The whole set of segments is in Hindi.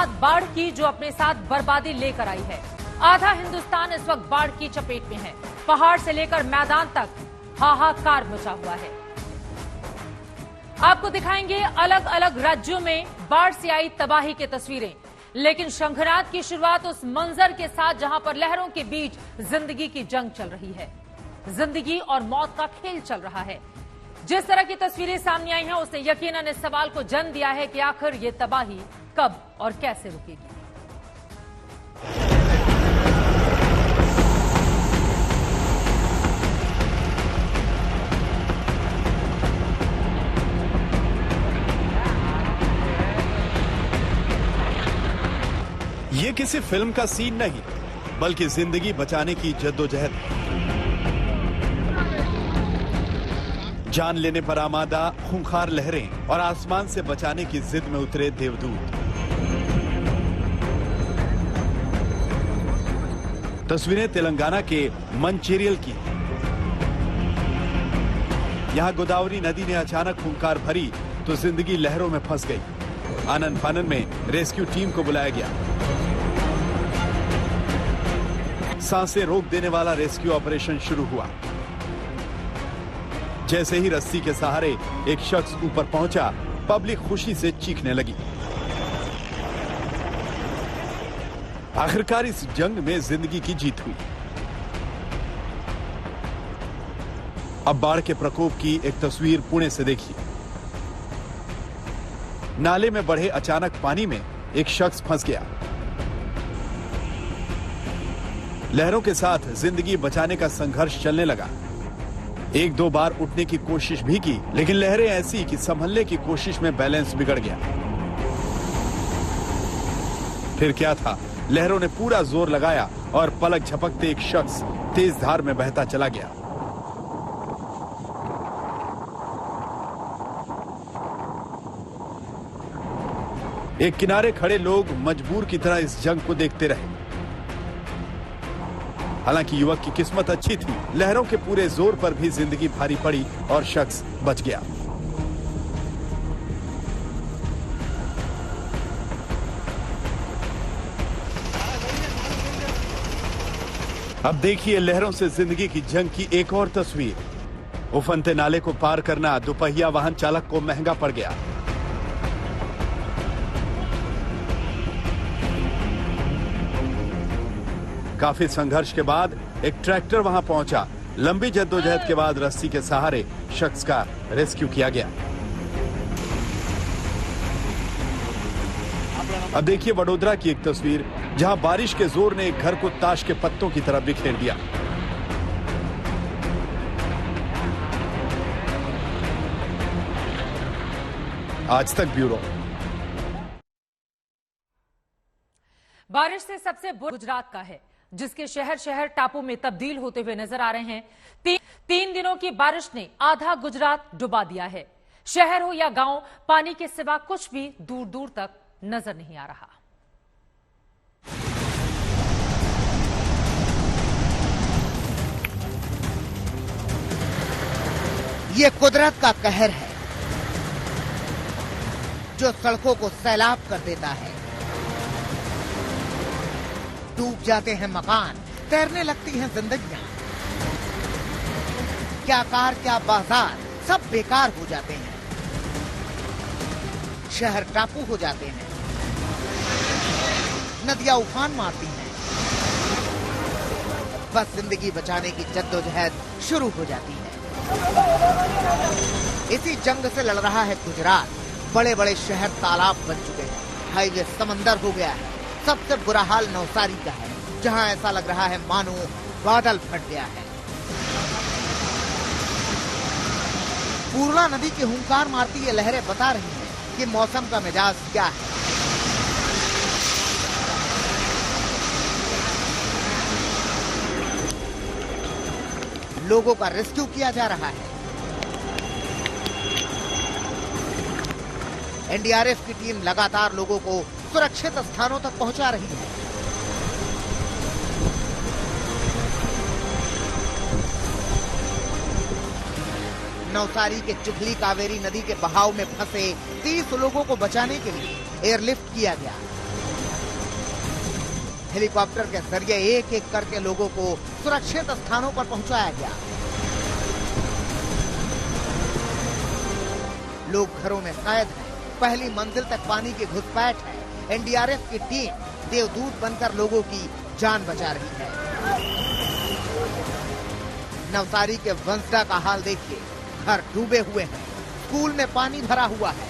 शुरुआत बाढ़ की जो अपने साथ बर्बादी लेकर आई है। आधा हिंदुस्तान इस वक्त बाढ़ की चपेट में है। पहाड़ से लेकर मैदान तक हाहाकार मचा हुआ है। आपको दिखाएंगे अलग अलग राज्यों में बाढ़ से आई तबाही की तस्वीरें। लेकिन शंखनाद की शुरुआत उस मंजर के साथ जहां पर लहरों के बीच जिंदगी की जंग चल रही है। जिंदगी और मौत का खेल चल रहा है। जिस तरह की तस्वीरें सामने आई हैं उसने यकीनन इस सवाल को जन्म दिया है कि आखिर ये तबाही कब और कैसे रुकेगी। ये किसी फिल्म का सीन नहीं, बल्कि जिंदगी बचाने की जद्दोजहद। जान लेने पर आमादा खूंखार लहरें और आसमान से बचाने की जिद में उतरे देवदूत। तस्वीरें तेलंगाना के मंचेरियल की। यहां गोदावरी नदी ने अचानक खूंखार भरी तो जिंदगी लहरों में फंस गई। आनन फानन में रेस्क्यू टीम को बुलाया गया। सांसें रोक देने वाला रेस्क्यू ऑपरेशन शुरू हुआ। जैसे ही रस्सी के सहारे एक शख्स ऊपर पहुंचा, पब्लिक खुशी से चीखने लगी। आखिरकार इस जंग में जिंदगी की जीत हुई। अब बाढ़ के प्रकोप की एक तस्वीर पुणे से देखिए। नाले में बढ़े अचानक पानी में एक शख्स फंस गया। लहरों के साथ जिंदगी बचाने का संघर्ष चलने लगा। एक दो बार उठने की कोशिश भी की, लेकिन लहरें ऐसी कि संभलने की कोशिश में बैलेंस बिगड़ गया। फिर क्या था, लहरों ने पूरा जोर लगाया और पलक झपकते एक शख्स तेज धार में बहता चला गया। एक किनारे खड़े लोग मजबूर की तरह इस जंग को देखते रहे। हालांकि युवक की किस्मत अच्छी थी, लहरों के पूरे जोर पर भी जिंदगी भारी पड़ी और शख्स बच गया। अब देखिए लहरों से जिंदगी की जंग की एक और तस्वीर। उफनते नाले को पार करना दोपहिया वाहन चालक को महंगा पड़ गया। काफी संघर्ष के बाद एक ट्रैक्टर वहां पहुंचा। लंबी जद्दोजहद के बाद रस्सी के सहारे शख्स का रेस्क्यू किया गया। अब देखिए वडोदरा की एक तस्वीर, जहां बारिश के जोर ने एक घर को ताश के पत्तों की तरह बिखेर दिया। आज तक ब्यूरो। बारिश से सबसे बुरा गुजरात का है, जिसके शहर शहर टापू में तब्दील होते हुए नजर आ रहे हैं। तीन दिनों की बारिश ने आधा गुजरात डुबा दिया है। शहर हो या गांव, पानी के सिवा कुछ भी दूर दूर तक नजर नहीं आ रहा। ये कुदरत का कहर है जो सड़कों को सैलाब कर देता है। डूब जाते हैं मकान, तैरने लगती हैं जिंदगियां। क्या कार क्या बाजार, सब बेकार हो जाते हैं। शहर टापू हो जाते हैं। नदियां उफान मारती हैं। बस जिंदगी बचाने की जद्दोजहद शुरू हो जाती है। इसी जंग से लड़ रहा है गुजरात। बड़े बड़े शहर तालाब बन चुके हैं। हाईवे समंदर हो गया है। सबसे बुरा हाल नवसारी का है, जहां ऐसा लग रहा है मानो बादल फट गया है। पूर्णा नदी की हुंकार मारती ये लहरें बता रही हैं कि मौसम का मिजाज क्या है। लोगों का रेस्क्यू किया जा रहा है। एनडीआरएफ की टीम लगातार लोगों को सुरक्षित स्थानों तक पहुंचा रही है। नवसारी के चुगली कावेरी नदी के बहाव में फंसे 30 लोगों को बचाने के लिए एयरलिफ्ट किया गया। हेलीकॉप्टर के जरिए एक एक करके लोगों को सुरक्षित स्थानों पर पहुंचाया गया। लोग घरों में कैद हैं, पहली मंजिल तक पानी की घुसपैठ है। एनडीआरएफ की टीम देवदूत बनकर लोगों की जान बचा रही है। नवसारी के वंसडा का हाल देखिए, घर डूबे हुए हैं, स्कूल में पानी भरा हुआ है,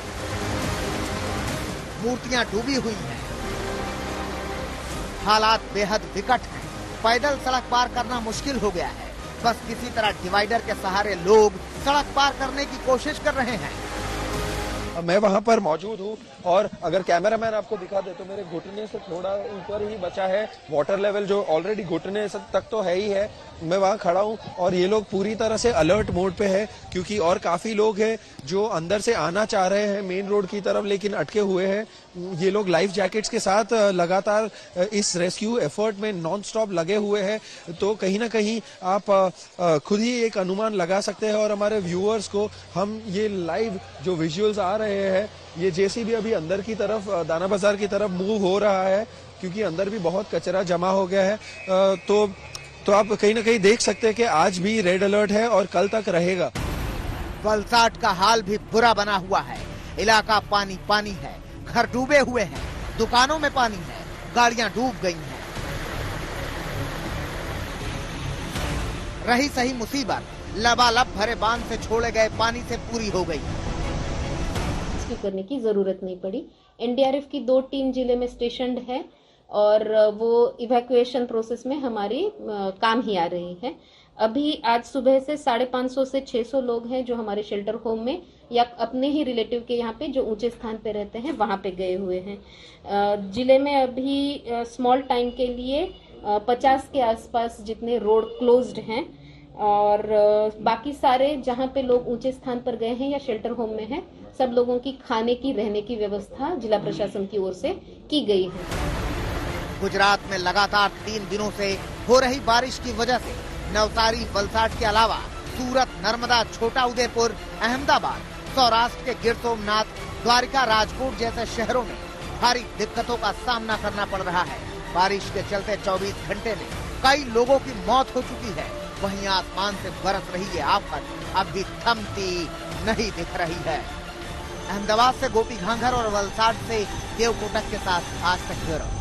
मूर्तियां डूबी हुई हैं, हालात बेहद विकट हैं। पैदल सड़क पार करना मुश्किल हो गया है। बस किसी तरह डिवाइडर के सहारे लोग सड़क पार करने की कोशिश कर रहे हैं। मैं वहां पर मौजूद हूं और अगर कैमरामैन आपको दिखा दे तो मेरे घुटने से थोड़ा ऊपर ही बचा है वाटर लेवल, जो ऑलरेडी घुटने तक तो है ही है। मैं वहां खड़ा हूं और ये लोग पूरी तरह से अलर्ट मोड पे है, क्योंकि और काफी लोग हैं जो अंदर से आना चाह रहे हैं मेन रोड की तरफ, लेकिन अटके हुए हैं। ये लोग लाइफ जैकेट्स के साथ लगातार इस रेस्क्यू एफर्ट में नॉन स्टॉप लगे हुए हैं। तो कहीं ना कहीं आप खुद ही एक अनुमान लगा सकते हैं और हमारे व्यूअर्स को हम ये लाइव जो विजुअल्स आ रहे हैं, ये जेसीबी अभी अंदर की तरफ दाना बाजार की तरफ मूव हो रहा है, क्योंकि अंदर भी बहुत कचरा जमा हो गया है। तो आप कहीं ना कहीं देख सकते हैं कि आज भी रेड अलर्ट है और कल तक रहेगा। वलसाड का हाल भी बुरा बना हुआ है। इलाका पानी पानी है, घर डूबे हुए हैं, दुकानों में पानी है, गाड़ियां डूब गई हैं। रही सही मुसीबत लबालब भरे बांध से छोड़े गए पानी से पूरी हो गई। करने की जरूरत नहीं पड़ी। एनडीआरएफ की 2 टीम जिले में स्टेशनड है और वो इवैक्यूएशन प्रोसेस में हमारी काम ही आ रही है। अभी आज सुबह से 550 से 600 लोग हैं जो हमारे शेल्टर होम में या अपने ही रिलेटिव के यहाँ पे जो ऊंचे स्थान पे रहते हैं वहां पे गए हुए हैं। जिले में अभी स्मॉल टाइम के लिए 50 के आसपास जितने रोड क्लोज्ड हैं और बाकी सारे जहां पे लोग ऊंचे स्थान पर गए हैं या शेल्टर होम में हैं, सब लोगों की खाने की रहने की व्यवस्था जिला प्रशासन की ओर से की गई है। गुजरात में लगातार 3 दिनों से हो रही बारिश की वजह से नवसारी वलसाड के अलावा सूरत, नर्मदा, छोटा उदेपुर, अहमदाबाद, सौराष्ट्र के गिर सोमनाथ, द्वारिका, राजकोट जैसे शहरों में भारी दिक्कतों का सामना करना पड़ रहा है। बारिश के चलते 24 घंटे में कई लोगों की मौत हो चुकी है। वहीं आसमान से बरस रही ये आफत अब भी थमती नहीं दिख रही है। अहमदाबाद से गोपी घांघर और वलसाड से देव कोटक के साथ आज तक ब्यूरो।